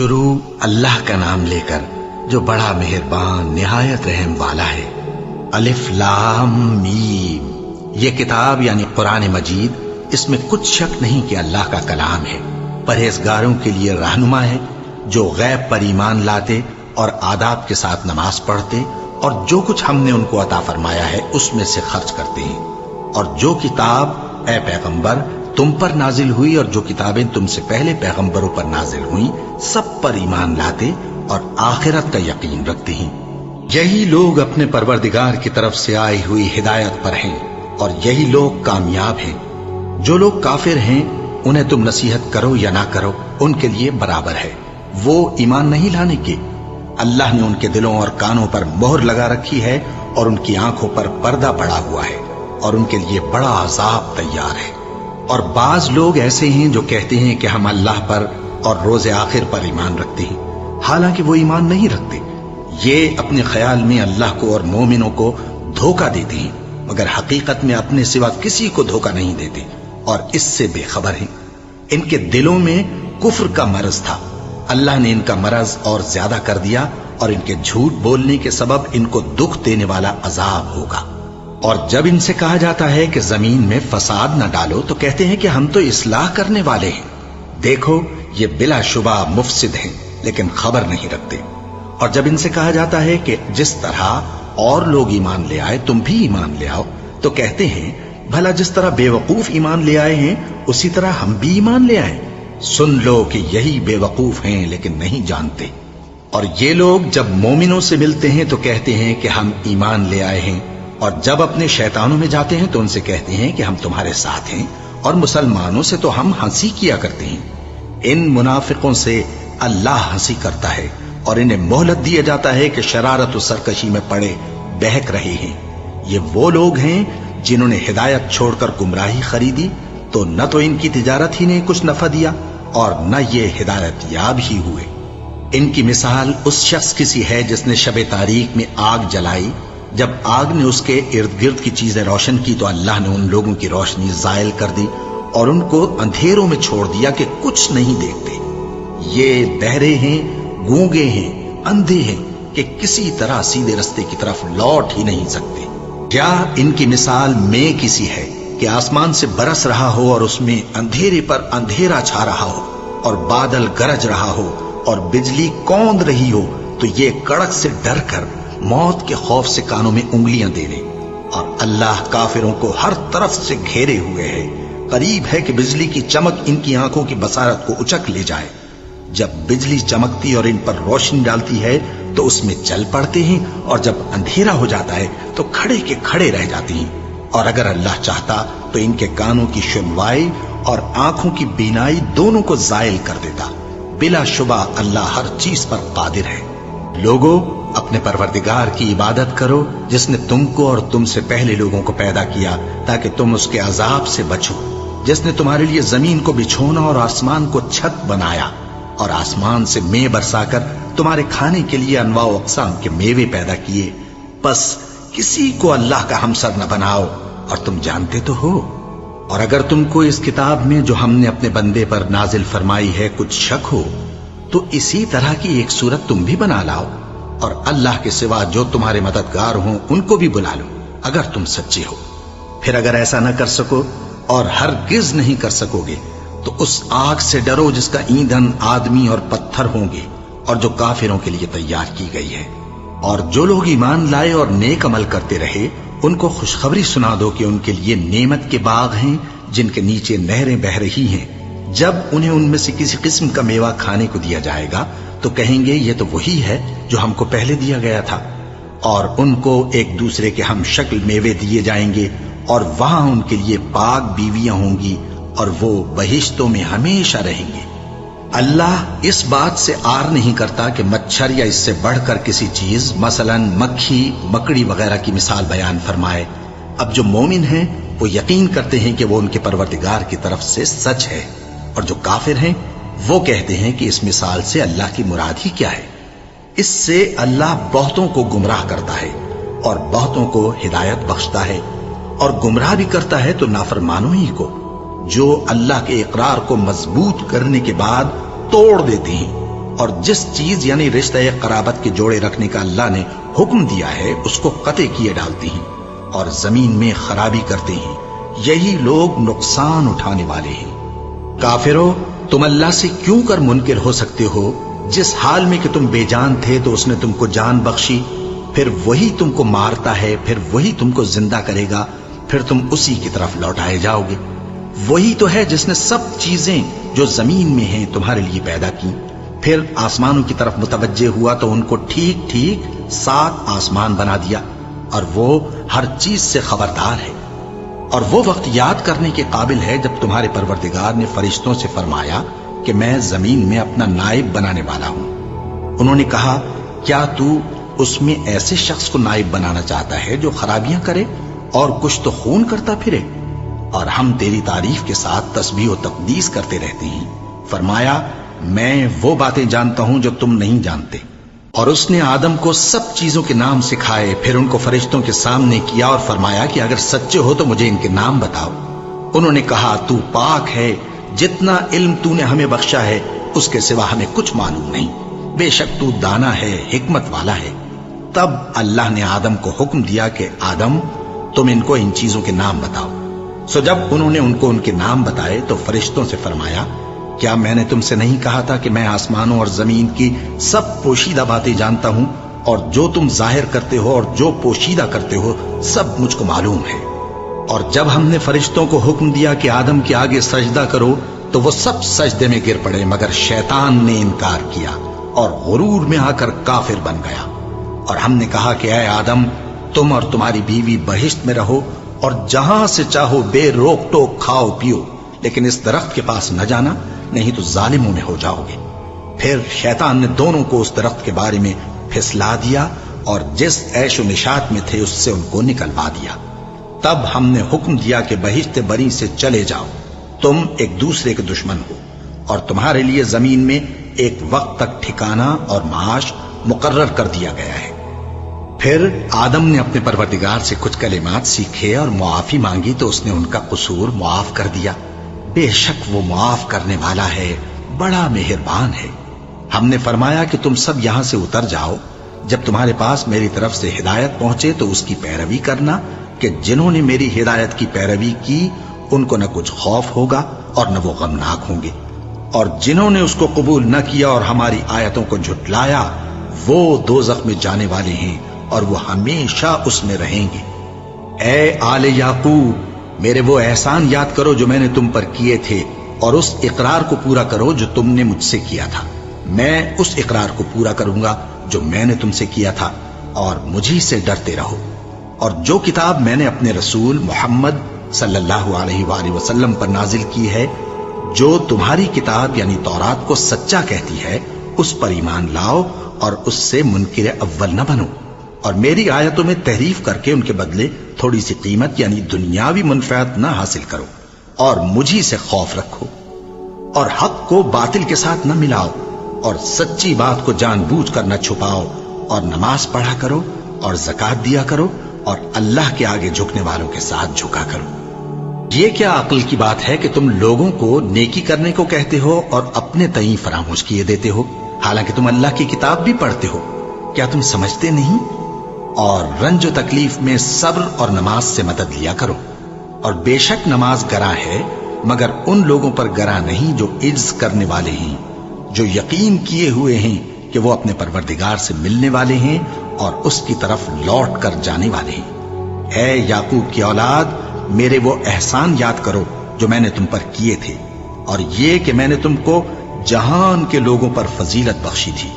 شروع اللہ کا نام لے کر جو بڑا مہربان نہایت رحم والا ہے۔ الف لام میم، یہ کتاب یعنی قرآن مجید، اس میں کچھ شک نہیں کہ اللہ کا کلام ہے، پرہیزگاروں کے لیے رہنما ہے، جو غیب پر ایمان لاتے اور آداب کے ساتھ نماز پڑھتے اور جو کچھ ہم نے ان کو عطا فرمایا ہے اس میں سے خرچ کرتے ہیں، اور جو کتاب اے پیغمبر تم پر نازل ہوئی اور جو کتابیں تم سے پہلے پیغمبروں پر نازل ہوئیں سب پر ایمان لاتے اور آخرت کا یقین رکھتے ہیں۔ یہی لوگ اپنے پروردگار کی طرف سے آئی ہوئی ہدایت پر ہیں اور یہی لوگ کامیاب ہیں۔ جو لوگ کافر ہیں انہیں تم نصیحت کرو یا نہ کرو ان کے لیے برابر ہے، وہ ایمان نہیں لانے کے۔ اللہ نے ان کے دلوں اور کانوں پر مہر لگا رکھی ہے اور ان کی آنکھوں پر پردہ پڑا ہوا ہے اور ان کے لیے بڑا عذاب تیار ہے۔ اور بعض لوگ ایسے ہیں جو کہتے ہیں کہ ہم اللہ پر اور روز آخر پر ایمان رکھتے ہیں، حالانکہ وہ ایمان نہیں رکھتے۔ یہ اپنے خیال میں اللہ کو اور مومنوں کو دھوکہ دیتے ہیں، مگر حقیقت میں اپنے سوا کسی کو دھوکہ نہیں دیتے اور اس سے بے خبر ہیں۔ ان کے دلوں میں کفر کا مرض تھا، اللہ نے ان کا مرض اور زیادہ کر دیا اور ان کے جھوٹ بولنے کے سبب ان کو دکھ دینے والا عذاب ہوگا۔ اور جب ان سے کہا جاتا ہے کہ زمین میں فساد نہ ڈالو تو کہتے ہیں کہ ہم تو اصلاح کرنے والے ہیں۔ دیکھو یہ بلا شبہ مفسد ہیں لیکن خبر نہیں رکھتے۔ اور جب ان سے کہا جاتا ہے کہ جس طرح اور لوگ ایمان لے آئے تم بھی ایمان لے آؤ تو کہتے ہیں بھلا جس طرح بے وقوف ایمان لے آئے ہیں اسی طرح ہم بھی ایمان لے آئیں۔ سن لو کہ یہی بے وقوف ہیں لیکن نہیں جانتے۔ اور یہ لوگ جب مومنوں سے ملتے ہیں تو کہتے ہیں کہ ہم ایمان لے آئے ہیں، اور جب اپنے شیطانوں میں جاتے ہیں تو ان سے کہتے ہیں کہ ہم تمہارے ساتھ ہیں، اور مسلمانوں سے تو ہم ہنسی کیا کرتے ہیں۔ ان منافقوں سے اللہ ہنسی کرتا ہے اور انہیں مہلت دیا جاتا ہے کہ شرارت و سرکشی میں پڑے بہک رہے ہیں۔ یہ وہ لوگ ہیں جنہوں نے ہدایت چھوڑ کر گمراہی خریدی، تو نہ تو ان کی تجارت ہی نے کچھ نفع دیا اور نہ یہ ہدایت یاب ہی ہوئے۔ ان کی مثال اس شخص کی سی ہے جس نے شب تاریک میں آگ جلائی، جب آگ نے اس کے ارد گرد کی چیزیں روشن کی تو اللہ نے ان لوگوں کی روشنی زائل کر دی اور ان کو اندھیروں میں چھوڑ دیا کہ کچھ نہیں دیکھتے۔ یہ بہرے ہیں، گونگے ہیں، اندھے ہیں کہ کسی طرح سیدھے رستے کی طرف لوٹ ہی نہیں سکتے۔ کیا ان کی مثال میں کسی ہے کہ آسمان سے برس رہا ہو اور اس میں اندھیرے پر اندھیرا چھا رہا ہو اور بادل گرج رہا ہو اور بجلی کوند رہی ہو تو یہ کڑک سے ڈر کر موت کے خوف سے کانوں میں انگلیاں دے لے۔ اور اللہ کافروں کو ہر طرف سے گھیرے ہوئے ہے، قریب ہے کہ بجلی کی چمک ان کی آنکھوں کی بصارت کو اچک لے جائے۔ جب بجلی چمکتی اور ان پر روشنی ڈالتی ہے تو اس میں چل پڑتے ہیں، اور جب اندھیرا ہو جاتا ہے تو کھڑے کے کھڑے رہ جاتے ہیں۔ اور اگر اللہ چاہتا تو ان کے کانوں کی سنوائی اور آنکھوں کی بینائی دونوں کو زائل کر دیتا۔ بلا شبہ اللہ ہر چیز پر قادر ہے۔ لوگوں، اپنے پروردگار کی عبادت کرو جس نے تم کو اور تم سے پہلے لوگوں کو پیدا کیا تاکہ تم اس کے عذاب سے بچو، جس نے تمہارے لیے زمین کو بچھونا اور آسمان کو چھت بنایا اور آسمان سے مے برسا کر تمہارے کھانے کے لیے انواع و اقسام کے میوے پیدا کیے۔ پس کسی کو اللہ کا ہمسر نہ بناؤ، اور تم جانتے تو ہو۔ اور اگر تم کو اس کتاب میں جو ہم نے اپنے بندے پر نازل فرمائی ہے کچھ شک ہو تو اسی طرح کی ایک صورت تم بھی بنا لاؤ، اور اللہ کے سوا جو تمہارے مددگار ہوں ان کو بھی بلا لو اگر تم سچے ہو۔ پھر اگر ایسا نہ کر سکو اور ہرگز نہیں کر سکو گے تو اس آگ سے ڈرو جس کا ایندھن آدمی اور پتھر ہوں گے اور جو کافروں کے لیے تیار کی گئی ہے۔ اور جو لوگ ایمان لائے اور نیک عمل کرتے رہے ان کو خوشخبری سنا دو کہ ان کے لیے نعمت کے باغ ہیں جن کے نیچے نہریں بہہ رہی ہیں۔ جب انہیں ان میں سے کسی قسم کا میوہ کھانے کو دیا جائے گا تو کہیں گے یہ تو وہی ہے جو ہم کو پہلے دیا گیا تھا، اور ان کو ایک دوسرے کے ہم شکل میوے دیے جائیں گے، اور وہاں ان کے لیے پاک بیویاں ہوں گی اور وہ بہشتوں میں ہمیشہ رہیں گے۔ اللہ اس بات سے آر نہیں کرتا کہ مچھر یا اس سے بڑھ کر کسی چیز مثلا مکھی، مکڑی وغیرہ کی مثال بیان فرمائے۔ اب جو مومن ہیں وہ یقین کرتے ہیں کہ وہ ان کے پروردگار کی طرف سے سچ ہے، اور جو کافر ہیں وہ کہتے ہیں کہ اس مثال سے اللہ کی مراد ہی کیا ہے۔ اس سے اللہ بہتوں کو گمراہ کرتا ہے اور بہتوں کو ہدایت بخشتا ہے، اور گمراہ بھی کرتا ہے تو نافرمانوں ہی کو، جو اللہ کے اقرار کو مضبوط کرنے کے بعد توڑ دیتے ہیں اور جس چیز یعنی رشتہ قرابت کے جوڑے رکھنے کا اللہ نے حکم دیا ہے اس کو قطع کیے ڈالتے ہیں اور زمین میں خرابی کرتے ہیں، یہی لوگ نقصان اٹھانے والے ہیں۔ کافرو، تم اللہ سے کیوں کر منکر ہو سکتے ہو؟ جس حال میں کہ تم بے جان تھے تو اس نے تم کو جان بخشی، پھر وہی تم کو مارتا ہے، پھر وہی تم کو زندہ کرے گا، پھر تم اسی کی طرف لوٹائے جاؤ گے۔ وہی تو ہے جس نے سب چیزیں جو زمین میں ہیں تمہارے لیے پیدا کی، پھر آسمانوں کی طرف متوجہ ہوا تو ان کو ٹھیک ٹھیک 7 آسمان بنا دیا، اور وہ ہر چیز سے خبردار ہے۔ اور وہ وقت یاد کرنے کے قابل ہے جب تمہارے پروردگار نے فرشتوں سے فرمایا کہ میں زمین میں اپنا نائب بنانے والا ہوں۔ انہوں نے کہا، کیا تو اس میں ایسے شخص کو نائب بنانا چاہتا ہے جو خرابیاں کرے اور کچھ تو خون کرتا پھرے؟ اور ہم تیری تعریف کے ساتھ تسبیح و تقدیس کرتے رہتے ہیں۔ فرمایا، میں وہ باتیں جانتا ہوں جو تم نہیں جانتے۔ اور اس نے آدم کو سب چیزوں کے نام سکھائے، پھر ان کو فرشتوں کے سامنے کیا اور فرمایا کہ اگر سچے ہو تو مجھے ان کے نام بتاؤ۔ انہوں نے کہا، تو پاک ہے، جتنا علم تو نے ہمیں بخشا ہے اس کے سوا ہمیں کچھ معلوم نہیں، بے شک تو دانا ہے، حکمت والا ہے۔ تب اللہ نے آدم کو حکم دیا کہ آدم، تم ان کو ان چیزوں کے نام بتاؤ۔ سو جب انہوں نے ان کو ان کے نام بتائے تو فرشتوں سے فرمایا، کیا میں نے تم سے نہیں کہا تھا کہ میں آسمانوں اور زمین کی سب پوشیدہ باتیں جانتا ہوں، اور جو تم ظاہر کرتے ہو اور جو پوشیدہ کرتے ہو سب مجھ کو معلوم ہے۔ اور جب ہم نے فرشتوں کو حکم دیا کہ آدم کے آگے سجدہ کرو تو وہ سب سجدے میں گر پڑے، مگر شیطان نے انکار کیا اور غرور میں آ کر کافر بن گیا۔ اور ہم نے کہا کہ اے آدم، تم اور تمہاری بیوی بہشت میں رہو اور جہاں سے چاہو بے روک ٹوک کھاؤ پیو، لیکن اس درخت کے پاس نہ جانا، نہیں تو ظالموں میں ہو جاؤ گے۔ پھر شیطان نے دونوں کو اس درخت کے بارے میں پھسلا دیا اور جس عیش و نشاط میں تھے اس سے ان کو نکلوا دیا۔ تب ہم نے حکم دیا کہ بہشت بری سے چلے جاؤ، تم ایک دوسرے کے دشمن ہو، اور تمہارے لیے زمین میں ایک وقت تک ٹھکانہ اور معاش مقرر کر دیا گیا ہے۔ پھر آدم نے اپنے پروردگار سے کچھ کلمات سیکھے اور معافی مانگی تو اس نے ان کا قصور معاف کر دیا۔ بے شک وہ معاف کرنے والا ہے، بڑا مہربان ہے۔ ہم نے فرمایا کہ تم سب یہاں سے اتر جاؤ، جب تمہارے پاس میری طرف سے ہدایت پہنچے تو اس کی پیروی کرنا، کہ جنہوں نے میری ہدایت کی پیروی کی ان کو نہ کچھ خوف ہوگا اور نہ وہ غمناک ہوں گے، اور جنہوں نے اس کو قبول نہ کیا اور ہماری آیتوں کو جھٹلایا وہ دوزخ میں جانے والے ہیں اور وہ ہمیشہ اس میں رہیں گے۔ اے آل یعقوب، میرے وہ احسان یاد کرو جو میں نے تم پر کیے تھے، اور اس اقرار کو پورا کرو جو تم نے مجھ سے کیا تھا۔ میں اس اقرار کو پورا کروں گا جو میں نے تم سے کیا تھا، اور مجھی سے ڈرتے رہو۔ اور جو کتاب میں نے اپنے رسول محمد صلی اللہ علیہ وآلہ وسلم پر نازل کی ہے، جو تمہاری کتاب یعنی تورات کو سچا کہتی ہے، اس پر ایمان لاؤ اور اس سے منکر اول نہ بنو، اور میری آیتوں میں تحریف کر کے ان کے بدلے تھوڑی سی قیمت یعنی دنیاوی منفعت نہ حاصل کرو، اور مجھی سے خوف رکھو، اور حق کو باطل کے ساتھ نہ ملاؤ، اور سچی بات کو جان بوجھ کر نہ چھپاؤ، اور نماز پڑھا کرو اور زکوٰۃ دیا کرو، اور اللہ کے آگے جھکنے والوں کے ساتھ جھکا کرو۔ یہ کیا عقل کی بات ہے کہ تم لوگوں کو نیکی کرنے کو کہتے ہو اور اپنے تئیں فراموش کیے دیتے ہو، حالانکہ تم اللہ کی کتاب بھی پڑھتے ہو؟ کیا تم سمجھتے نہیں؟ اور رنج و تکلیف میں صبر اور نماز سے مدد لیا کرو، اور بے شک نماز گراں ہے، مگر ان لوگوں پر گراں نہیں جو عجز کرنے والے ہیں، جو یقین کیے ہوئے ہیں کہ وہ اپنے پروردگار سے ملنے والے ہیں اور اس کی طرف لوٹ کر جانے والے ہیں۔ اے یعقوب کی اولاد، میرے وہ احسان یاد کرو جو میں نے تم پر کیے تھے، اور یہ کہ میں نے تم کو جہان کے لوگوں پر فضیلت بخشی تھی۔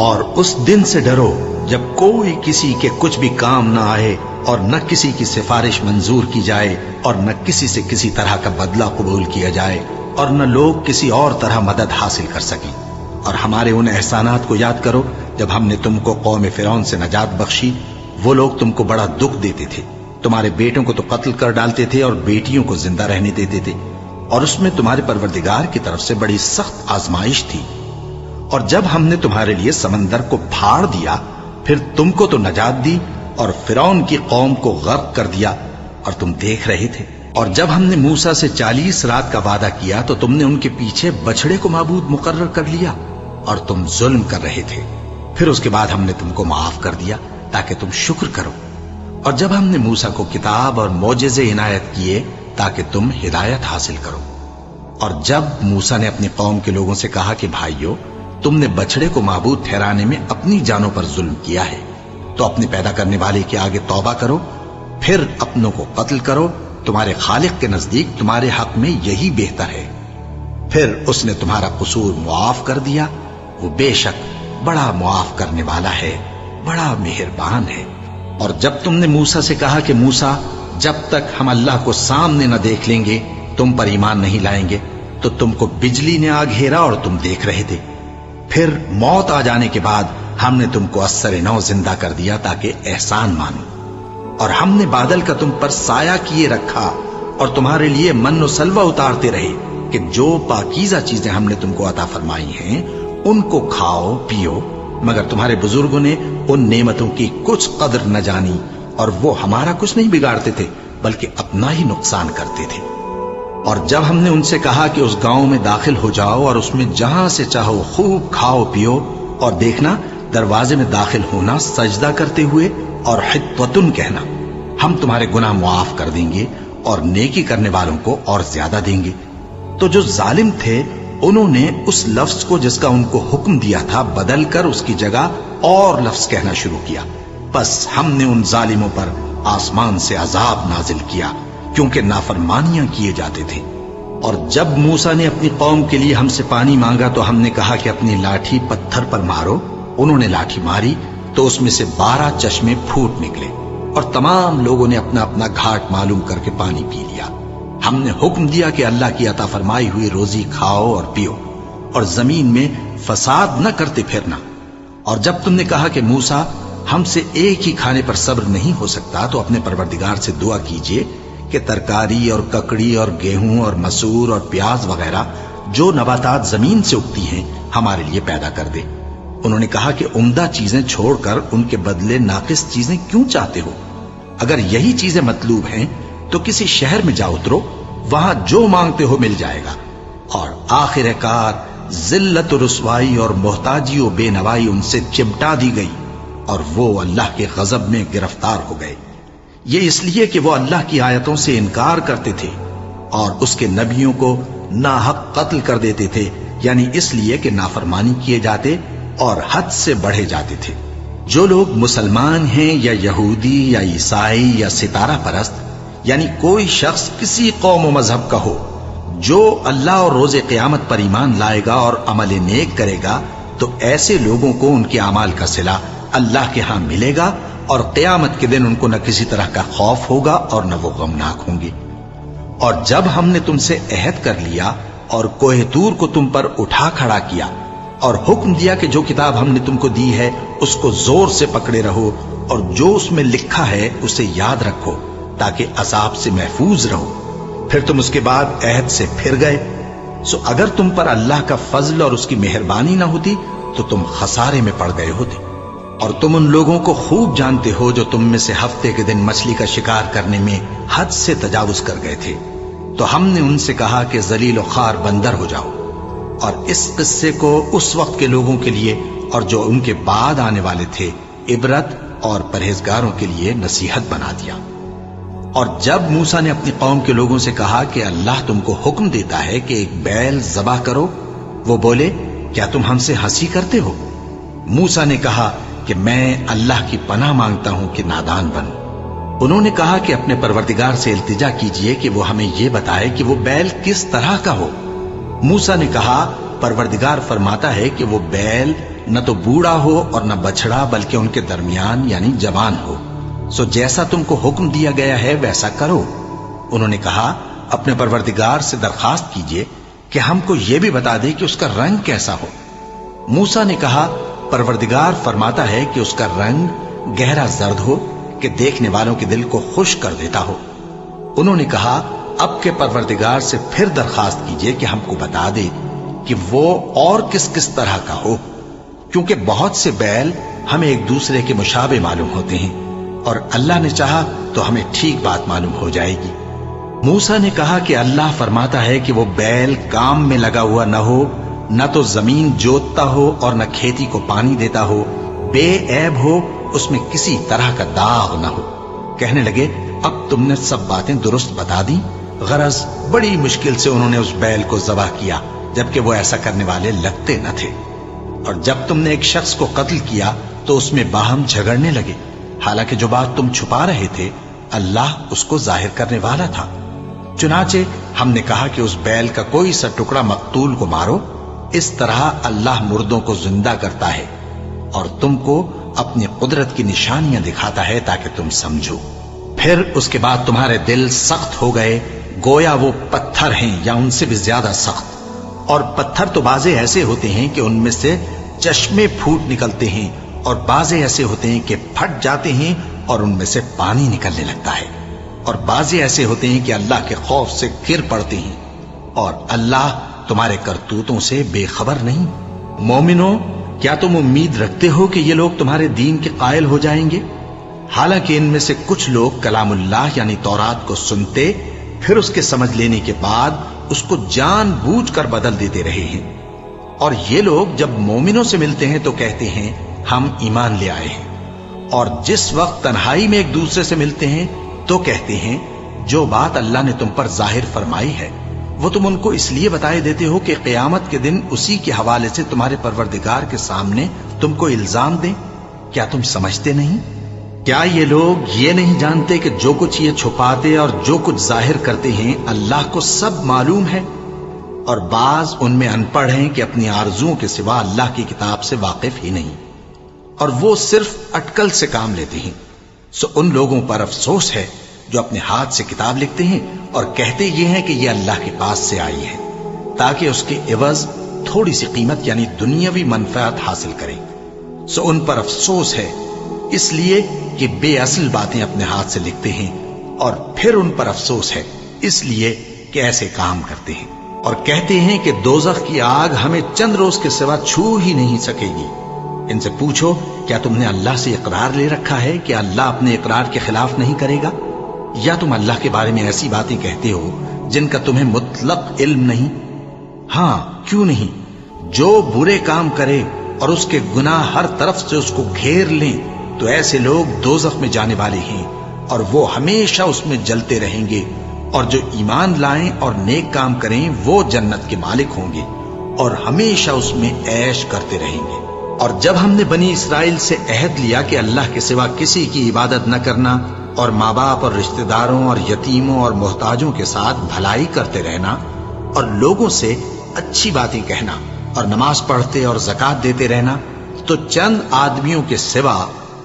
اور اس دن سے ڈرو جب کوئی کسی کے کچھ بھی کام نہ آئے، اور نہ کسی کی سفارش منظور کی جائے، اور نہ کسی سے کسی طرح کا بدلہ قبول کیا جائے، اور نہ لوگ کسی اور طرح مدد حاصل کر سکیں۔ اور ہمارے ان احسانات کو یاد کرو جب ہم نے تم کو قوم فرعون سے نجات بخشی۔ وہ لوگ تم کو بڑا دکھ دیتے تھے، تمہارے بیٹوں کو تو قتل کر ڈالتے تھے اور بیٹیوں کو زندہ رہنے دیتے تھے، اور اس میں تمہارے پروردگار کی طرف سے بڑی سخت آزمائش تھی۔ اور جب ہم نے تمہارے لیے سمندر کو پھاڑ دیا، پھر تم کو تو نجات دی اور فرعون کی قوم کو غرق کر دیا، اور تم دیکھ رہے تھے۔ اور جب ہم نے موسیٰ سے 40 رات کا وعدہ کیا تو تم نے ان کے پیچھے بچھڑے کو معبود مقرر کر لیا، اور تم ظلم کر رہے تھے. پھر اس کے بعد ہم نے تم کو معاف کر دیا تاکہ تم شکر کرو. اور جب ہم نے موسیٰ کو کتاب اور معجزے عنایت کیے تاکہ تم ہدایت حاصل کرو. اور جب موسیٰ نے اپنی قوم کے لوگوں سے کہا کہ بھائیو، تم نے بچڑے کو معبود ٹھہرانے میں اپنی جانوں پر ظلم کیا ہے، تو اپنے پیدا کرنے والے کے آگے توبہ کرو، پھر اپنوں کو قتل کرو، تمہارے خالق کے نزدیک تمہارے حق میں یہی بہتر ہے. پھر اس نے تمہارا قصور معاف کر دیا. وہ بے شک بڑا معاف کرنے والا ہے، بڑا مہربان ہے. اور جب تم نے موسیٰ سے کہا کہ موسیٰ، جب تک ہم اللہ کو سامنے نہ دیکھ لیں گے تم پر ایمان نہیں لائیں گے، تو تم کو بجلی نے آ گھیرا اور تم دیکھ رہے تھے. پھر موت آ جانے کے بعد ہم نے تم کو اثر نو زندہ کر دیا تاکہ احسان مانو. اور ہم نے بادل کا تم پر سایہ کیے رکھا اور تمہارے لیے من و سلوہ اتارتے رہے کہ جو پاکیزہ چیزیں ہم نے تم کو عطا فرمائی ہیں ان کو کھاؤ پیو، مگر تمہارے بزرگوں نے ان نعمتوں کی کچھ قدر نہ جانی اور وہ ہمارا کچھ نہیں بگاڑتے تھے بلکہ اپنا ہی نقصان کرتے تھے. اور جب ہم نے ان سے کہا کہ اس گاؤں میں داخل ہو جاؤ اور اس میں جہاں سے چاہو خوب کھاؤ پیو، اور دیکھنا دروازے میں داخل ہونا سجدہ کرتے ہوئے اور حطوتن کہنا، ہم تمہارے گناہ معاف کر دیں گے اور نیکی کرنے والوں کو اور زیادہ دیں گے. تو جو ظالم تھے انہوں نے اس لفظ کو جس کا ان کو حکم دیا تھا بدل کر اس کی جگہ اور لفظ کہنا شروع کیا. بس ہم نے ان ظالموں پر آسمان سے عذاب نازل کیا کیونکہ نافرمانیاں کیے جاتے تھے. اور جب موسیٰ نے اپنی قوم کے لیے ہم سے پانی مانگا تو ہم نے کہا کہ اپنی لاٹھی پتھر پر مارو. انہوں نے لاٹھی ماری تو اس میں سے 12 چشمے پھوٹ نکلے اور تمام لوگوں نے اپنا اپنا گھاٹ معلوم کر کے پانی پی لیا. ہم نے حکم دیا کہ اللہ کی عطا فرمائی ہوئی روزی کھاؤ اور پیو اور زمین میں فساد نہ کرتے پھرنا. اور جب تم نے کہا کہ موسیٰ ہم سے ایک ہی کھانے پر صبر نہیں ہو سکتا تو اپنے پروردگار سے دعا کیجئے کہ ترکاری اور ککڑی اور گیہوں اور مسور اور پیاز وغیرہ جو نباتات زمین سے اگتی ہیں ہمارے لیے پیدا کر دے. انہوں نے کہا کہ عمدہ چیزیں چھوڑ کر ان کے بدلے ناقص چیزیں کیوں چاہتے ہو؟ اگر یہی چیزیں مطلوب ہیں تو کسی شہر میں جا اترو، وہاں جو مانگتے ہو مل جائے گا. اور آخر کار ذلت و رسوائی اور محتاجی و بے نوائی ان سے چمٹا دی گئی اور وہ اللہ کے غضب میں گرفتار ہو گئے. یہ اس لیے کہ وہ اللہ کی آیتوں سے انکار کرتے تھے اور اس کے نبیوں کو ناحق قتل کر دیتے تھے، یعنی اس لیے کہ نافرمانی کیے جاتے اور حد سے بڑھے جاتے تھے. جو لوگ مسلمان ہیں یا یہودی یا عیسائی یا ستارہ پرست، یعنی کوئی شخص کسی قوم و مذہب کا ہو، جو اللہ اور روز قیامت پر ایمان لائے گا اور عمل نیک کرے گا تو ایسے لوگوں کو ان کے اعمال کا صلہ اللہ کے ہاں ملے گا اور قیامت کے دن ان کو نہ کسی طرح کا خوف ہوگا اور نہ وہ غمناک ہوں گے. اور جب ہم نے تم سے عہد کر لیا اور کوہ طور کو تم پر اٹھا کھڑا کیا اور حکم دیا کہ جو کتاب ہم نے تم کو دی ہے اس کو زور سے پکڑے رہو اور جو اس میں لکھا ہے اسے یاد رکھو تاکہ عذاب سے محفوظ رہو، پھر تم اس کے بعد عہد سے پھر گئے، سو اگر تم پر اللہ کا فضل اور اس کی مہربانی نہ ہوتی تو تم خسارے میں پڑ گئے ہوتے. اور تم ان لوگوں کو خوب جانتے ہو جو تم میں سے ہفتے کے دن مچھلی کا شکار کرنے میں حد سے تجاوز کر گئے تھے، تو ہم نے ان سے کہا کہ ذلیل و خوار بندر ہو جاؤ. اور اس قصے کو اس وقت کے لوگوں کے لیے اور جو ان کے بعد آنے والے تھے عبرت اور پرہیزگاروں کے لیے نصیحت بنا دیا. اور جب موسیٰ نے اپنی قوم کے لوگوں سے کہا کہ اللہ تم کو حکم دیتا ہے کہ ایک بیل ذبح کرو، وہ بولے کیا تم ہم سے ہنسی کرتے ہو؟ موسیٰ نے کہا کہ میں اللہ کی پناہ مانگتا ہوں کہ نادان بنوں. انہوں نے کہا کہ اپنے پروردگار سے التجا کیجئے کہ وہ ہمیں یہ بتائے کہ وہ بیل کس طرح کا ہو. موسیٰ نے کہا پروردگار فرماتا ہے کہ وہ بیل نہ تو بوڑھا ہو اور نہ بچڑا بلکہ ان کے درمیان یعنی جوان ہو، سو جیسا تم کو حکم دیا گیا ہے ویسا کرو. انہوں نے کہا اپنے پروردگار سے درخواست کیجئے کہ ہم کو یہ بھی بتا دے کہ اس کا رنگ کیسا ہو. موسیٰ نے کہا پروردگار فرماتا ہے کہ اس کا رنگ گہرا زرد ہو کہ دیکھنے والوں کے دل کو خوش کر دیتا ہو. انہوں نے کہا اب کے پروردگار سے پھر درخواست کیجئے کہ ہم کو بتا دے کہ وہ اور کس کس طرح کا ہو، کیونکہ بہت سے بیل ہمیں ایک دوسرے کے مشابہ معلوم ہوتے ہیں اور اللہ نے چاہا تو ہمیں ٹھیک بات معلوم ہو جائے گی. موسیٰ نے کہا کہ اللہ فرماتا ہے کہ وہ بیل کام میں لگا ہوا نہ ہو نہ تو زمین جوتتا ہو اور نہ کھیتی کو پانی دیتا ہو، بے عیب ہو، اس میں کسی طرح کا داغ نہ ہو۔ کہنے لگے اب تم نے سب باتیں درست بتا دی۔ غرض بڑی مشکل سے انہوں نے اس بیل کو ذبح کیا، جبکہ وہ ایسا کرنے والے لگتے نہ تھے۔ اور جب تم نے ایک شخص کو قتل کیا تو اس میں باہم جھگڑنے لگے، حالانکہ جو بات تم چھپا رہے تھے اللہ اس کو ظاہر کرنے والا تھا۔ چنانچہ ہم نے کہا کہ اس بیل کا کوئی سا ٹکڑا مقتول کو مارو، اس طرح اللہ مردوں کو زندہ کرتا ہے اور تم کو اپنی قدرت کی نشانیاں دکھاتا ہے تاکہ تم سمجھو۔ پھر اس کے بعد تمہارے دل سخت ہو گئے، گویا وہ پتھر ہیں یا ان سے بھی زیادہ سخت۔ اور پتھر تو بعضے ایسے ہوتے ہیں کہ ان میں سے چشمے پھوٹ نکلتے ہیں، اور بعضے ایسے ہوتے ہیں کہ پھٹ جاتے ہیں اور ان میں سے پانی نکلنے لگتا ہے، اور بعضے ایسے ہوتے ہیں کہ اللہ کے خوف سے گر پڑتے ہیں، اور اللہ تمہارے کرتوتوں سے بے خبر نہیں۔ مومنو، کیا تم امید رکھتے ہو کہ یہ لوگ تمہارے دین کے قائل ہو جائیں گے؟ حالانکہ ان میں سے کچھ لوگ کلام اللہ یعنی تورات کو سنتے، پھر اس کے سمجھ لینے کے بعد اس کو جان بوجھ کر بدل دیتے رہے ہیں۔ اور یہ لوگ جب مومنوں سے ملتے ہیں تو کہتے ہیں ہم ایمان لے آئے ہیں، اور جس وقت تنہائی میں ایک دوسرے سے ملتے ہیں تو کہتے ہیں جو بات اللہ نے تم پر ظاہر فرمائی ہے وہ تم ان کو اس لیے بتائے دیتے ہو کہ قیامت کے دن اسی کے حوالے سے تمہارے پروردگار کے سامنے تم کو الزام دیں۔ کیا تم سمجھتے نہیں؟ کیا یہ لوگ یہ نہیں جانتے کہ جو کچھ یہ چھپاتے اور جو کچھ ظاہر کرتے ہیں اللہ کو سب معلوم ہے؟ اور بعض ان میں ان پڑھ ہیں کہ اپنی آرزوؤں کے سوا اللہ کی کتاب سے واقف ہی نہیں، اور وہ صرف اٹکل سے کام لیتے ہیں۔ سو ان لوگوں پر افسوس ہے جو اپنے ہاتھ سے کتاب لکھتے ہیں اور کہتے یہ ہیں کہ یہ اللہ کے پاس سے آئی ہے، تاکہ اس کے عوض تھوڑی سی قیمت یعنی دنیاوی منفعت حاصل کریں۔ سو ان پر افسوس ہے اس لیے کہ بے اصل باتیں اپنے ہاتھ سے لکھتے ہیں، اور پھر ان پر افسوس ہے اس لیے کہ ایسے کام کرتے ہیں، اور کہتے ہیں کہ دوزخ کی آگ ہمیں چند روز کے سوا چھو ہی نہیں سکے گی۔ ان سے پوچھو کیا تم نے اللہ سے اقرار لے رکھا ہے کہ اللہ اپنے اقرار کے خلاف نہیں کرے گا؟ یا تم اللہ کے بارے میں ایسی باتیں کہتے ہو جن کا تمہیں مطلق علم نہیں؟ ہاں کیوں نہیں، جو برے کام کرے اور اس کے گناہ ہر طرف سے اس کو گھیر لیں تو ایسے لوگ دوزخ میں جانے والے ہیں، اور وہ ہمیشہ اس میں جلتے رہیں گے، اور جو ایمان لائیں اور نیک کام کریں وہ جنت کے مالک ہوں گے اور ہمیشہ اس میں عیش کرتے رہیں گے۔ اور جب ہم نے بنی اسرائیل سے عہد لیا کہ اللہ کے سوا کسی کی عبادت نہ کرنا، اور ماں باپ اور رشتہ داروں اور یتیموں اور محتاجوں کے ساتھ بھلائی کرتے رہنا، اور لوگوں سے اچھی باتیں کہنا، اور نماز پڑھتے اور زکوٰۃ دیتے رہنا، تو چند آدمیوں کے سوا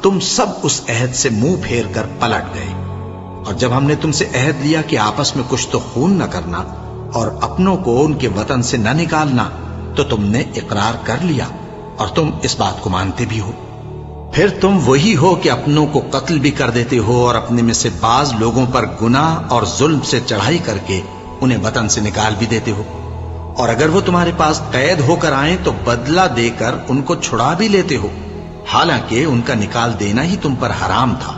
تم سب اس عہد سے منہ پھیر کر پلٹ گئے۔ اور جب ہم نے تم سے عہد لیا کہ آپس میں کچھ تو خون نہ کرنا اور اپنوں کو ان کے وطن سے نہ نکالنا، تو تم نے اقرار کر لیا اور تم اس بات کو مانتے بھی ہو۔ پھر تم وہی ہو کہ اپنوں کو قتل بھی کر دیتے ہو، اور اپنے میں سے بعض لوگوں پر گناہ اور ظلم سے چڑھائی کر کے انہیں وطن سے نکال بھی دیتے ہو، اور اگر وہ تمہارے پاس قید ہو کر آئیں تو بدلہ دے کر ان کو چھڑا بھی لیتے ہو، حالانکہ ان کا نکال دینا ہی تم پر حرام تھا۔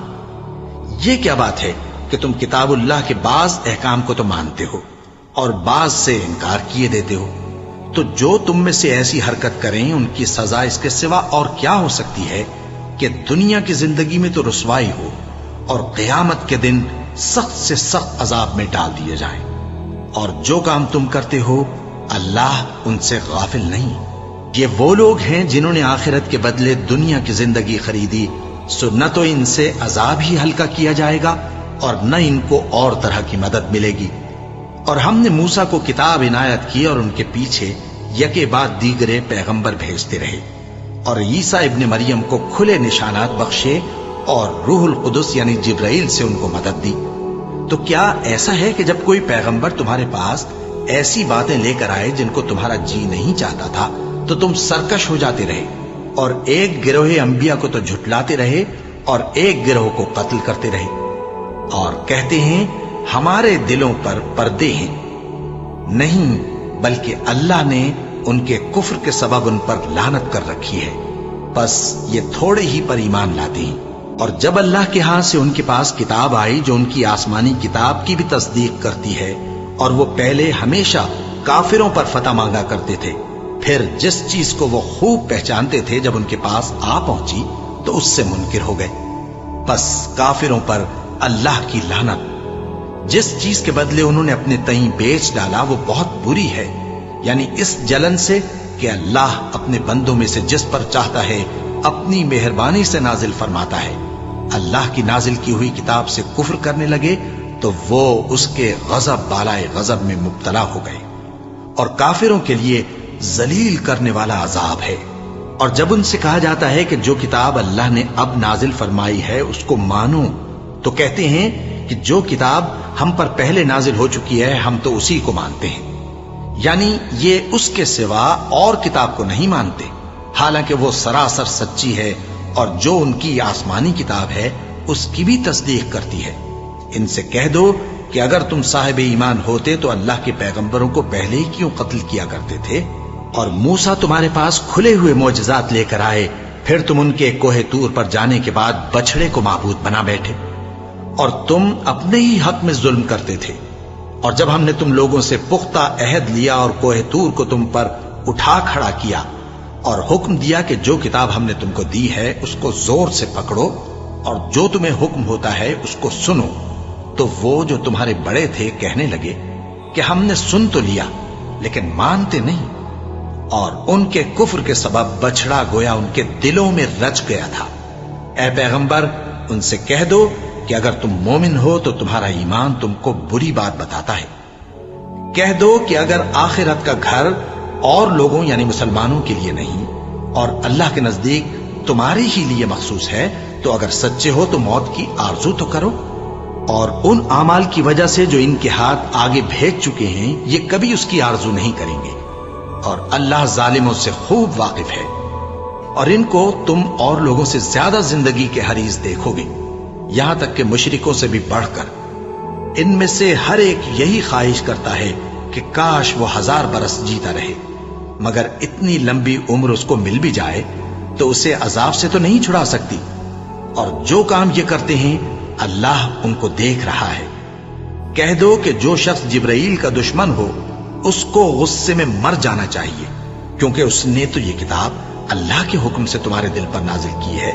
یہ کیا بات ہے کہ تم کتاب اللہ کے بعض احکام کو تو مانتے ہو اور بعض سے انکار کیے دیتے ہو؟ تو جو تم میں سے ایسی حرکت کریں ان کی سزا اس کے سوا اور کیا ہو سکتی ہے کہ دنیا کی زندگی میں تو رسوائی ہو اور قیامت کے دن سخت سے سخت عذاب میں ڈال دیے جائیں۔ اور جو کام تم کرتے ہو اللہ ان سے غافل نہیں۔ یہ وہ لوگ ہیں جنہوں نے آخرت کے بدلے دنیا کی زندگی خریدی، سو نہ تو ان سے عذاب ہی ہلکا کیا جائے گا اور نہ ان کو اور طرح کی مدد ملے گی۔ اور ہم نے موسیٰ کو کتاب عنایت کی اور ان کے پیچھے یکے بعد دیگرے پیغمبر بھیجتے رہے، اور عیسیٰ ابن مریم کو کھلے نشانات بخشے اور روح القدس یعنی جبرائیل سے ان کو مدد دی۔ تو کیا ایسا ہے کہ جب کوئی پیغمبر تمہارے پاس ایسی باتیں لے کر آئے جن کو تمہارا جی نہیں چاہتا تھا تو تم سرکش ہو جاتے رہے، اور ایک گروہ انبیاء کو تو جھٹلاتے رہے اور ایک گروہ کو قتل کرتے رہے، اور کہتے ہیں ہمارے دلوں پر پردے ہیں؟ نہیں، بلکہ اللہ نے ان کے کفر کے سبب ان پر لعنت کر رکھی ہے، بس یہ تھوڑے ہی پر ایمان لاتے ہیں۔ اور جب اللہ کے ہاں سے ان کے پاس کتاب آئی جو ان کی آسمانی کتاب کی بھی تصدیق کرتی ہے، اور وہ پہلے ہمیشہ کافروں پر فتح مانگا کرتے تھے، پھر جس چیز کو وہ خوب پہچانتے تھے جب ان کے پاس آ پہنچی تو اس سے منکر ہو گئے۔ بس کافروں پر اللہ کی لعنت۔ جس چیز کے بدلے انہوں نے اپنے تئیں بیچ ڈالا وہ بہت بری ہے، یعنی اس جلن سے کہ اللہ اپنے بندوں میں سے جس پر چاہتا ہے اپنی مہربانی سے نازل فرماتا ہے۔ اللہ کی نازل کی ہوئی کتاب سے کفر کرنے لگے تو وہ اس کے غضب بالائے غضب میں مبتلا ہو گئے، اور کافروں کے لیے ذلیل کرنے والا عذاب ہے۔ اور جب ان سے کہا جاتا ہے کہ جو کتاب اللہ نے اب نازل فرمائی ہے اس کو مانو، تو کہتے ہیں کہ جو کتاب ہم پر پہلے نازل ہو چکی ہے ہم تو اسی کو مانتے ہیں، یعنی یہ اس کے سوا اور کتاب کو نہیں مانتے، حالانکہ وہ سراسر سچی ہے اور جو ان کی آسمانی کتاب ہے اس کی بھی تصدیق کرتی ہے۔ ان سے کہہ دو کہ اگر تم صاحب ایمان ہوتے تو اللہ کے پیغمبروں کو پہلے ہی کیوں قتل کیا کرتے تھے؟ اور موسیٰ تمہارے پاس کھلے ہوئے معجزات لے کر آئے، پھر تم ان کے کوہ طور پر جانے کے بعد بچڑے کو معبود بنا بیٹھے، اور تم اپنے ہی حق میں ظلم کرتے تھے۔ اور جب ہم نے تم لوگوں سے پختہ عہد لیا اور کوہ طور کو تم پر اٹھا کھڑا کیا اور حکم دیا کہ جو کتاب ہم نے تم کو دی ہے اس کو زور سے پکڑو اور جو تمہیں حکم ہوتا ہے اس کو سنو، تو وہ جو تمہارے بڑے تھے کہنے لگے کہ ہم نے سن تو لیا لیکن مانتے نہیں، اور ان کے کفر کے سبب بچڑا گویا ان کے دلوں میں رچ گیا تھا۔ اے پیغمبر ان سے کہہ دو کہ اگر تم مومن ہو تو تمہارا ایمان تم کو بری بات بتاتا ہے۔ کہہ دو کہ اگر آخرت کا گھر اور لوگوں یعنی مسلمانوں کے لیے نہیں اور اللہ کے نزدیک تمہارے ہی لیے مخصوص ہے تو اگر سچے ہو تو موت کی آرزو تو کرو، اور ان اعمال کی وجہ سے جو ان کے ہاتھ آگے بھیج چکے ہیں یہ کبھی اس کی آرزو نہیں کریں گے، اور اللہ ظالموں سے خوب واقف ہے۔ اور ان کو تم اور لوگوں سے زیادہ زندگی کے حریص دیکھو گے، یہاں تک کہ مشرکوں سے بھی بڑھ کر۔ ان میں سے ہر ایک یہی خواہش کرتا ہے کہ کاش وہ 1000 برس جیتا رہے، مگر اتنی لمبی عمر اس کو مل بھی جائے تو اسے عذاب سے تو نہیں چھڑا سکتی، اور جو کام یہ کرتے ہیں اللہ ان کو دیکھ رہا ہے۔ کہہ دو کہ جو شخص جبرائیل کا دشمن ہو اس کو غصے میں مر جانا چاہیے، کیونکہ اس نے تو یہ کتاب اللہ کے حکم سے تمہارے دل پر نازل کی ہے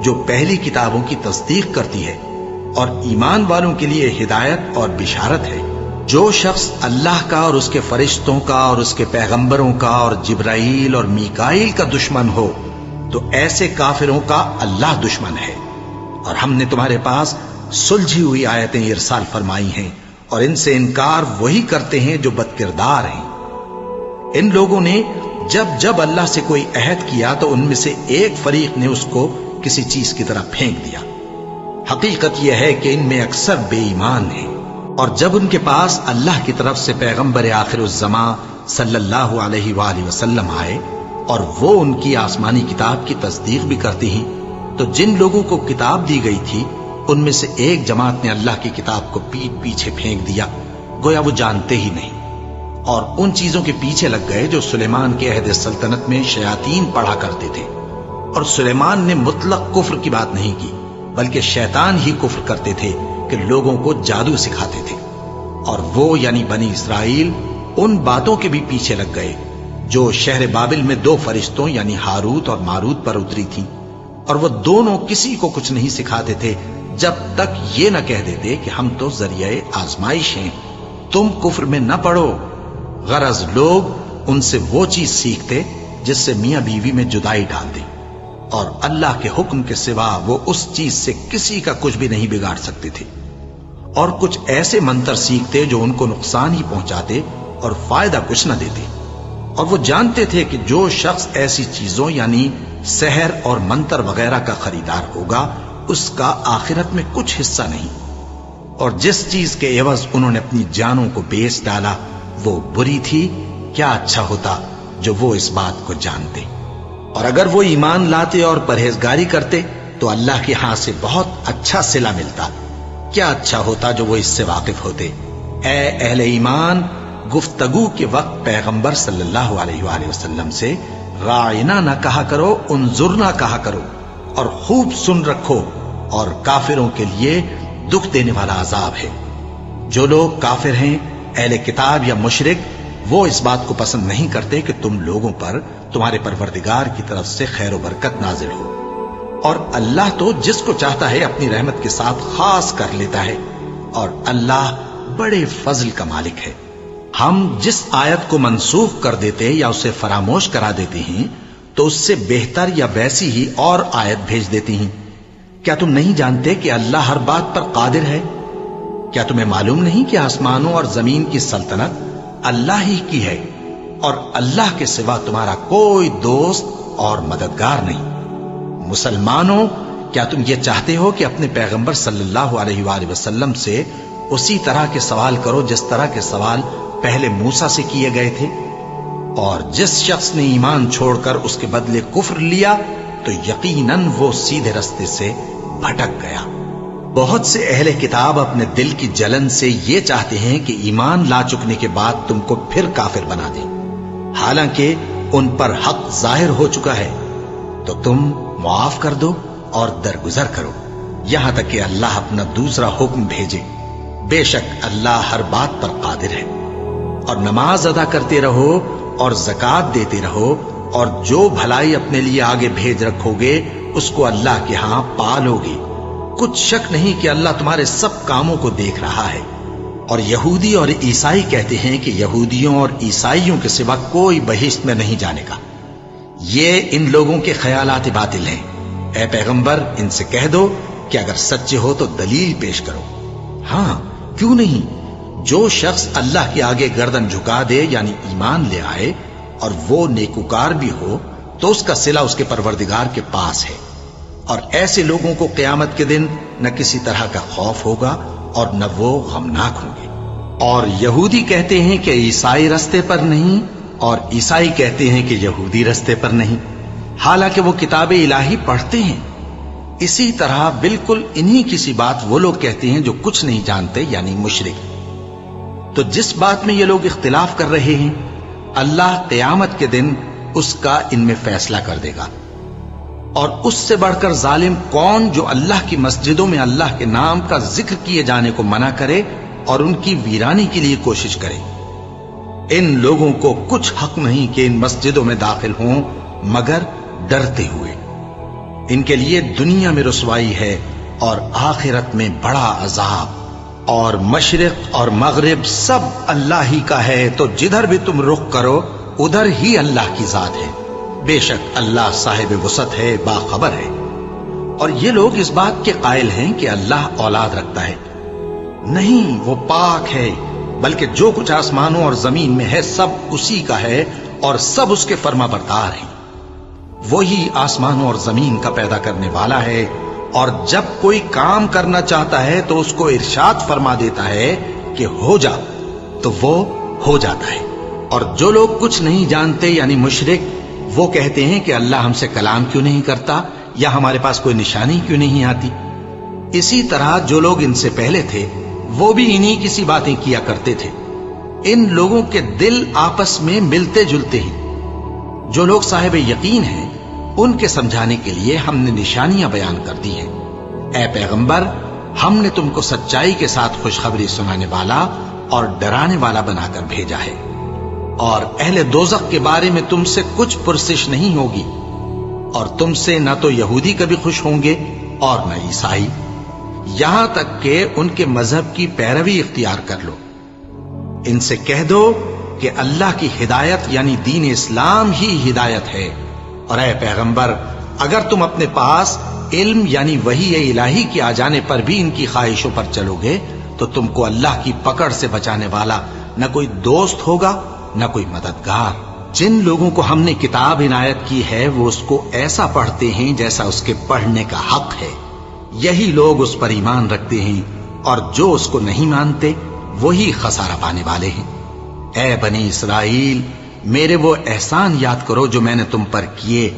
جو پہلی کتابوں کی تصدیق کرتی ہے اور ایمان والوں کے لیے ہدایت اور بشارت ہے۔ جو شخص اللہ کا اور اس کے فرشتوں کا اور اس کے پیغمبروں کا اور جبرائیل اور میکائیل کا دشمن ہو تو ایسے کافروں کا اللہ دشمن ہے۔ اور ہم نے تمہارے پاس سلجھی ہوئی آیتیں ارسال فرمائی ہیں، اور ان سے انکار وہی کرتے ہیں جو بد کردار ہیں۔ ان لوگوں نے جب جب اللہ سے کوئی عہد کیا تو ان میں سے ایک فریق نے اس کو کسی چیز کی طرح پھینک دیا۔ حقیقت یہ ہے کہ ان میں اکثر بے ایمان ہیں، اور جب ان کے پاس اللہ کی طرف سے پیغمبر آخر الزماں صلی اللہ علیہ وآلہ وسلم آئے اور وہ ان کی آسمانی کتاب کی تصدیق بھی کرتے ہیں، تو جن لوگوں کو کتاب دی گئی تھی ان میں سے ایک جماعت نے اللہ کی کتاب کو پیٹ پیچھے پھینک دیا، گویا وہ جانتے ہی نہیں، اور ان چیزوں کے پیچھے لگ گئے جو سلیمان کے عہد سلطنت میں شیاطین پڑھا کرتے تھے۔ اور سلیمان نے مطلق کفر کی بات نہیں کی، بلکہ شیطان ہی کفر کرتے تھے کہ لوگوں کو جادو سکھاتے تھے، اور وہ یعنی بنی اسرائیل ان باتوں کے بھی پیچھے لگ گئے جو شہر بابل میں 2 فرشتوں یعنی ہاروت اور ماروت پر اتری تھی، اور وہ دونوں کسی کو کچھ نہیں سکھاتے تھے جب تک یہ نہ کہہ دیتے کہ ہم تو ذریعہ آزمائش ہیں، تم کفر میں نہ پڑو۔ غرض لوگ ان سے وہ چیز سیکھتے جس سے میاں بیوی میں جدائی ڈال دیں، اور اللہ کے حکم کے سوا وہ اس چیز سے کسی کا کچھ بھی نہیں بگاڑ سکتے تھے، اور کچھ ایسے منتر سیکھتے جو ان کو نقصان ہی پہنچاتے اور فائدہ کچھ نہ دیتے، اور وہ جانتے تھے کہ جو شخص ایسی چیزوں یعنی سحر اور منتر وغیرہ کا خریدار ہوگا اس کا آخرت میں کچھ حصہ نہیں، اور جس چیز کے عوض انہوں نے اپنی جانوں کو بیچ ڈالا وہ بری تھی۔ کیا اچھا ہوتا جو وہ اس بات کو جانتے، اور اگر وہ ایمان لاتے اور پرہیزگاری کرتے تو اللہ کے ہاں سے بہت اچھا صلہ ملتا۔ کیا اچھا ہوتا جو وہ اس سے واقف ہوتے۔ اے اہل ایمان، گفتگو کے وقت پیغمبر صلی اللہ علیہ وآلہ وسلم سے راعنا نہ کہا کرو، انظرنا کہا کرو، اور خوب سن رکھو، اور کافروں کے لیے دکھ دینے والا عذاب ہے۔ جو لوگ کافر ہیں، اہل کتاب یا مشرک، وہ اس بات کو پسند نہیں کرتے کہ تم لوگوں پر تمہارے پروردگار کی طرف سے خیر و برکت نازل ہو، اور اللہ تو جس کو چاہتا ہے اپنی رحمت کے ساتھ خاص کر لیتا ہے، اور اللہ بڑے فضل کا مالک ہے۔ ہم جس آیت کو منسوخ کر دیتے یا اسے فراموش کرا دیتے ہیں تو اس سے بہتر یا ویسی ہی اور آیت بھیج دیتی ہیں۔ کیا تم نہیں جانتے کہ اللہ ہر بات پر قادر ہے؟ کیا تمہیں معلوم نہیں کہ آسمانوں اور زمین کی سلطنت اللہ ہی کی ہے، اور اللہ کے سوا تمہارا کوئی دوست اور مددگار نہیں؟ مسلمانوں، کیا تم یہ چاہتے ہو کہ اپنے پیغمبر صلی اللہ علیہ وآلہ وسلم سے اسی طرح کے سوال کرو جس طرح کے سوال پہلے موسیٰ سے کیے گئے تھے؟ اور جس شخص نے ایمان چھوڑ کر اس کے بدلے کفر لیا تو یقیناً وہ سیدھے رستے سے بھٹک گیا۔ بہت سے اہل کتاب اپنے دل کی جلن سے یہ چاہتے ہیں کہ ایمان لا چکنے کے بعد تم کو پھر کافر بنا دیں، حالانکہ ان پر حق ظاہر ہو چکا ہے۔ تو تم معاف کر دو اور درگزر کرو یہاں تک کہ اللہ اپنا دوسرا حکم بھیجے۔ بے شک اللہ ہر بات پر قادر ہے۔ اور نماز ادا کرتے رہو اور زکوٰۃ دیتے رہو، اور جو بھلائی اپنے لیے آگے بھیج رکھو گے اس کو اللہ کے ہاں پالو گے۔ کچھ شک نہیں کہ اللہ تمہارے سب کاموں کو دیکھ رہا ہے۔ اور یہودی اور عیسائی کہتے ہیں کہ یہودیوں اور عیسائیوں کے سوا کوئی بہشت میں نہیں جانے گا۔ یہ ان لوگوں کے خیالات باطل ہیں۔ اے پیغمبر، ان سے کہہ دو کہ اگر سچے ہو تو دلیل پیش کرو۔ ہاں، کیوں نہیں؟ جو شخص اللہ کے آگے گردن جھکا دے یعنی ایمان لے آئے اور وہ نیکوکار بھی ہو تو اس کا صلہ اس کے پروردگار کے پاس ہے، اور ایسے لوگوں کو قیامت کے دن نہ کسی طرح کا خوف ہوگا اور نہ وہ غمناک ہوں گے۔ اور یہودی کہتے ہیں کہ عیسائی رستے پر نہیں، اور عیسائی کہتے ہیں کہ یہودی رستے پر نہیں، حالانکہ وہ کتاب الہی پڑھتے ہیں۔ اسی طرح بالکل انہی کسی بات وہ لوگ کہتے ہیں جو کچھ نہیں جانتے یعنی مشرک۔ تو جس بات میں یہ لوگ اختلاف کر رہے ہیں اللہ قیامت کے دن اس کا ان میں فیصلہ کر دے گا۔ اور اس سے بڑھ کر ظالم کون جو اللہ کی مسجدوں میں اللہ کے نام کا ذکر کیے جانے کو منع کرے اور ان کی ویرانی کے لیے کوشش کرے۔ ان لوگوں کو کچھ حق نہیں کہ ان مسجدوں میں داخل ہوں مگر ڈرتے ہوئے۔ ان کے لیے دنیا میں رسوائی ہے اور آخرت میں بڑا عذاب۔ اور مشرق اور مغرب سب اللہ ہی کا ہے، تو جدھر بھی تم رخ کرو ادھر ہی اللہ کی ذات ہے۔ بے شک اللہ صاحب وسعت ہے، باخبر ہے۔ اور یہ لوگ اس بات کے قائل ہیں کہ اللہ اولاد رکھتا ہے۔ نہیں، وہ پاک ہے، بلکہ جو کچھ آسمانوں اور زمین میں ہے سب اسی کا ہے اور سب اس کے فرما بردار ہیں۔ وہی آسمانوں اور زمین کا پیدا کرنے والا ہے، اور جب کوئی کام کرنا چاہتا ہے تو اس کو ارشاد فرما دیتا ہے کہ ہو جا، تو وہ ہو جاتا ہے۔ اور جو لوگ کچھ نہیں جانتے یعنی مشرک، وہ کہتے ہیں کہ اللہ ہم سے کلام کیوں نہیں کرتا یا ہمارے پاس کوئی نشانی کیوں نہیں آتی۔ اسی طرح جو لوگ ان سے پہلے تھے وہ بھی انہی کسی باتیں کیا کرتے تھے۔ ان لوگوں کے دل آپس میں ملتے جلتے ہیں۔ جو لوگ صاحب یقین ہیں ان کے سمجھانے کے لیے ہم نے نشانیاں بیان کر دی ہیں۔ اے پیغمبر، ہم نے تم کو سچائی کے ساتھ خوشخبری سنانے والا اور ڈرانے والا بنا کر بھیجا ہے، اور اہل دوزخ کے بارے میں تم سے کچھ پرسش نہیں ہوگی، اور تم سے نہ تو یہودی کبھی خوش ہوں گے اور نہ عیسائی، یہاں تک کہ ان کے مذہب کی پیروی اختیار کر لو۔ ان سے کہہ دو کہ اللہ کی ہدایت یعنی دین اسلام ہی ہدایت ہے، اور اے پیغمبر، اگر تم اپنے پاس علم یعنی وحی الہی کے آ جانے پر بھی ان کی خواہشوں پر چلو گے تو تم کو اللہ کی پکڑ سے بچانے والا نہ کوئی دوست ہوگا نہ کوئی مددگار۔ جن لوگوں کو ہم نے کتاب عنایت کی ہے وہ اس کو ایسا پڑھتے ہیں جیسا اس کے پڑھنے کا حق ہے، یہی لوگ اس پر ایمان رکھتے ہیں، اور جو اس کو نہیں مانتے وہی خسارہ پانے والے ہیں۔ اے بنی اسرائیل، میرے وہ احسان یاد کرو جو میں نے تم پر کیے،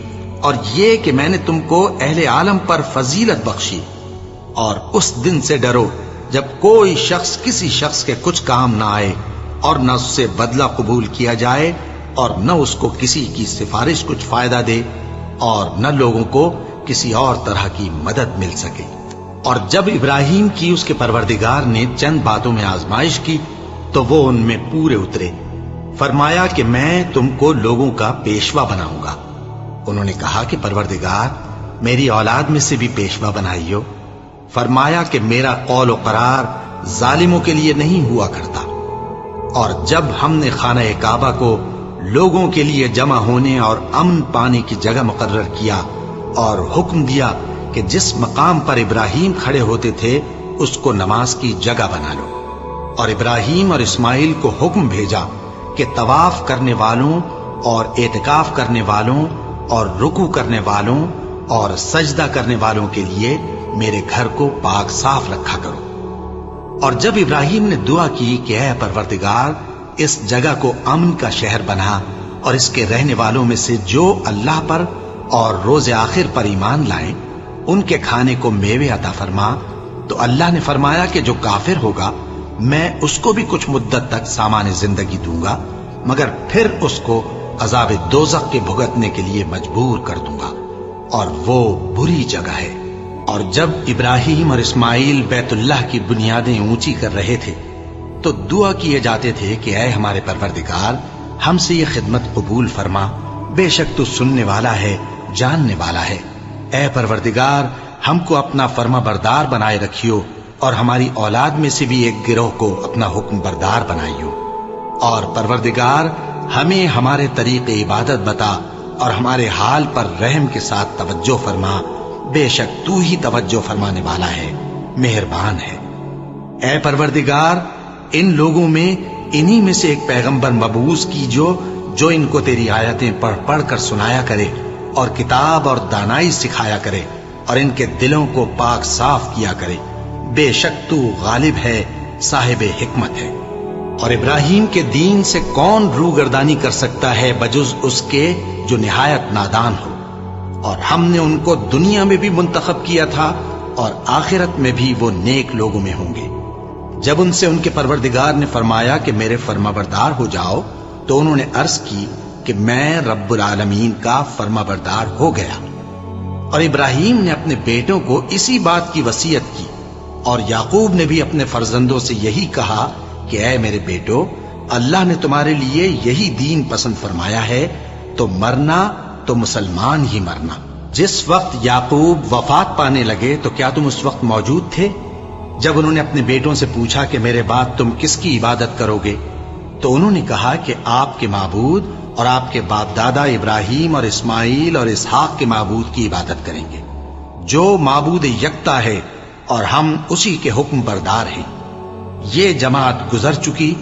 اور یہ کہ میں نے تم کو اہل عالم پر فضیلت بخشی، اور اس دن سے ڈرو جب کوئی شخص کسی شخص کے کچھ کام نہ آئے اور نہ اس سے بدلہ قبول کیا جائے اور نہ اس کو کسی کی سفارش کچھ فائدہ دے اور نہ لوگوں کو کسی اور طرح کی مدد مل سکے۔ اور جب ابراہیم کی اس کے پروردگار نے چند باتوں میں آزمائش کی تو وہ ان میں پورے اترے، فرمایا کہ میں تم کو لوگوں کا پیشوا بناؤں گا۔ انہوں نے کہا کہ پروردگار میری اولاد میں سے بھی پیشوا بنائیو۔ فرمایا کہ میرا قول و قرار ظالموں کے لیے نہیں ہوا کرتا۔ اور جب ہم نے خانہ کعبہ کو لوگوں کے لیے جمع ہونے اور امن پانے کی جگہ مقرر کیا اور حکم دیا کہ جس مقام پر ابراہیم کھڑے ہوتے تھے اس کو نماز کی جگہ بنا لو، اور ابراہیم اور اسماعیل کو حکم بھیجا کہ طواف کرنے والوں اور اعتکاف کرنے والوں اور رکوع کرنے والوں اور سجدہ کرنے والوں کے لیے میرے گھر کو پاک صاف رکھا کرو۔ اور جب ابراہیم نے دعا کی کہ اے پروردگار اس جگہ کو امن کا شہر بنا، اور اس کے رہنے والوں میں سے جو اللہ پر اور روز آخر پر ایمان لائیں ان کے کھانے کو میوے عطا فرما، تو اللہ نے فرمایا کہ جو کافر ہوگا میں اس کو بھی کچھ مدت تک سامان زندگی دوں گا، مگر پھر اس کو عذاب دوزخ کے بھگتنے کے لیے مجبور کر دوں گا، اور وہ بری جگہ ہے۔ اور جب ابراہیم اور اسماعیل بیت اللہ کی بنیادیں اونچی کر رہے تھے تو دعا کیے جاتے تھے کہ اے ہمارے پروردگار ہم سے یہ خدمت قبول فرما، بے شک تو سننے والا ہے، جاننے والا ہے۔ اے پروردگار ہم کو اپنا فرما بردار بنائے رکھیو، اور ہماری اولاد میں سے بھی ایک گروہ کو اپنا حکم بردار بنائیو۔ اور پروردگار ہمیں ہمارے طریق عبادت بتا، اور ہمارے حال پر رحم کے ساتھ توجہ فرما، بے شک تو ہی توجہ فرمانے والا ہے، مہربان ہے۔ اے پروردگار ان لوگوں میں انہی میں سے ایک پیغمبر مبعوث کیجو جو ان کو تیری آیتیں پڑھ پڑھ کر سنایا کرے اور کتاب اور دانائی سکھایا کرے اور ان کے دلوں کو پاک صاف کیا کرے، بے شک تو غالب ہے، صاحب حکمت ہے۔ اور ابراہیم کے دین سے کون روگردانی کر سکتا ہے بجز اس کے جو نہایت نادان ہو؟ اور ہم نے ان کو دنیا میں بھی منتخب کیا تھا اور آخرت میں بھی وہ نیک لوگوں میں ہوں گے۔ جب ان سے ان کے پروردگار نے فرمایا کہ میرے فرما بردار ہو جاؤ تو انہوں نے عرض کی کہ میں رب العالمین کا فرما بردار ہو گیا۔ اور ابراہیم نے اپنے بیٹوں کو اسی بات کی وصیت کی، اور یعقوب نے بھی اپنے فرزندوں سے یہی کہا کہ اے میرے بیٹو، اللہ نے تمہارے لیے یہی دین پسند فرمایا ہے، تو مرنا تو مسلمان ہی مرنا۔ جس وقت یعقوب وفات پانے لگے تو کیا تم اس وقت موجود تھے جب انہوں نے اپنے بیٹوں سے پوچھا کہ میرے بعد تم کس کی عبادت کرو گے؟ تو انہوں نے کہا کہ آپ کے معبود اور آپ کے باپ دادا ابراہیم اور اسماعیل اور اسحاق کے معبود کی عبادت کریں گے، جو معبود یکتا ہے اور ہم اسی کے حکم بردار ہیں۔ یہ جماعت گزر چکی،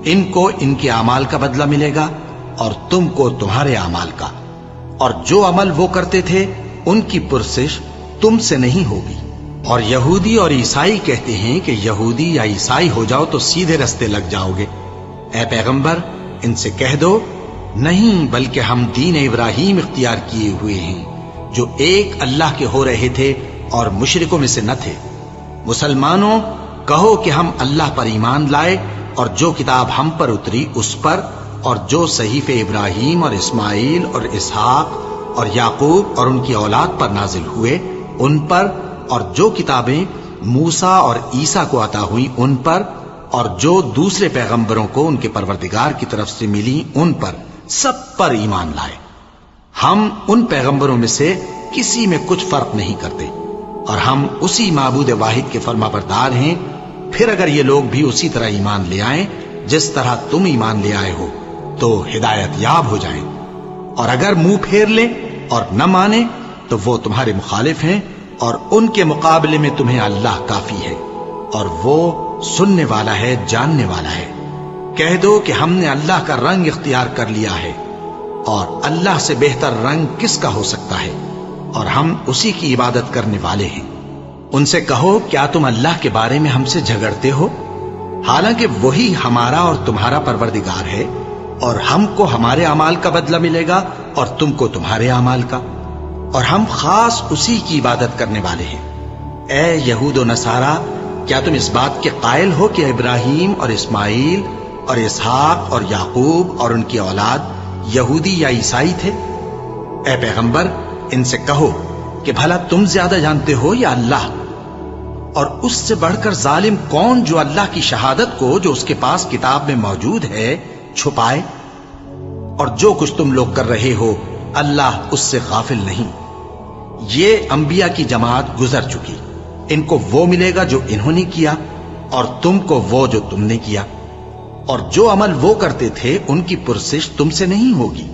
ان کو ان کے اعمال کا بدلہ ملے گا اور تم کو تمہارے اعمال کا، اور جو عمل وہ کرتے تھے ان کی پرسش تم سے نہیں ہوگی۔ اور یہودی اور عیسائی کہتے ہیں کہ یہودی یا عیسائی ہو جاؤ تو سیدھے رستے لگ جاؤ گے۔ اے پیغمبر ان سے کہہ دو نہیں، بلکہ ہم دین ابراہیم اختیار کیے ہوئے ہیں جو ایک اللہ کے ہو رہے تھے اور مشرکوں میں سے نہ تھے۔ مسلمانوں کہو کہ ہم اللہ پر ایمان لائے اور جو کتاب ہم پر اتری اس پر، اور جو صحیفے ابراہیم اور اسماعیل اور اسحاق اور یعقوب اور ان کی اولاد پر نازل ہوئے ان پر، اور جو کتابیں موسیٰ اور عیسیٰ کو عطا ہوئی ان پر، اور جو دوسرے پیغمبروں کو ان کے پروردگار کی طرف سے ملی ان پر، سب پر ایمان لائے۔ ہم ان پیغمبروں میں سے کسی میں کچھ فرق نہیں کرتے، اور ہم اسی معبود واحد کے فرما بردار ہیں۔ پھر اگر یہ لوگ بھی اسی طرح ایمان لے آئیں جس طرح تم ایمان لے آئے ہو تو ہدایت یاب ہو جائیں، اور اگر منہ پھیر لیں اور نہ مانیں تو وہ تمہارے مخالف ہیں، اور ان کے مقابلے میں تمہیں اللہ کافی ہے، اور وہ سننے والا ہے، جاننے والا ہے۔ کہہ دو کہ ہم نے اللہ کا رنگ اختیار کر لیا ہے، اور اللہ سے بہتر رنگ کس کا ہو سکتا ہے، اور ہم اسی کی عبادت کرنے والے ہیں۔ ان سے کہو کیا تم اللہ کے بارے میں ہم سے جھگڑتے ہو، حالانکہ وہی ہمارا اور تمہارا پروردگار ہے، اور ہم کو ہمارے اعمال کا بدلہ ملے گا اور تم کو تمہارے اعمال کا، اور ہم خاص اسی کی عبادت کرنے والے ہیں۔ اے یہود و نصارا، کیا تم اس بات کے قائل ہو کہ ابراہیم اور اسماعیل اور اسحاق اور یعقوب اور ان کی اولاد یہودی یا عیسائی تھے؟ اے پیغمبر ان سے کہو کہ بھلا تم زیادہ جانتے ہو یا اللہ؟ اور اس سے بڑھ کر ظالم کون جو اللہ کی شہادت کو جو اس کے پاس کتاب میں موجود ہے چھپائے؟ اور جو کچھ تم لوگ کر رہے ہو اللہ اس سے غافل نہیں۔ یہ انبیاء کی جماعت گزر چکی، ان کو وہ ملے گا جو انہوں نے کیا، اور تم کو وہ جو تم نے کیا، اور جو عمل وہ کرتے تھے ان کی پرسش تم سے نہیں ہوگی۔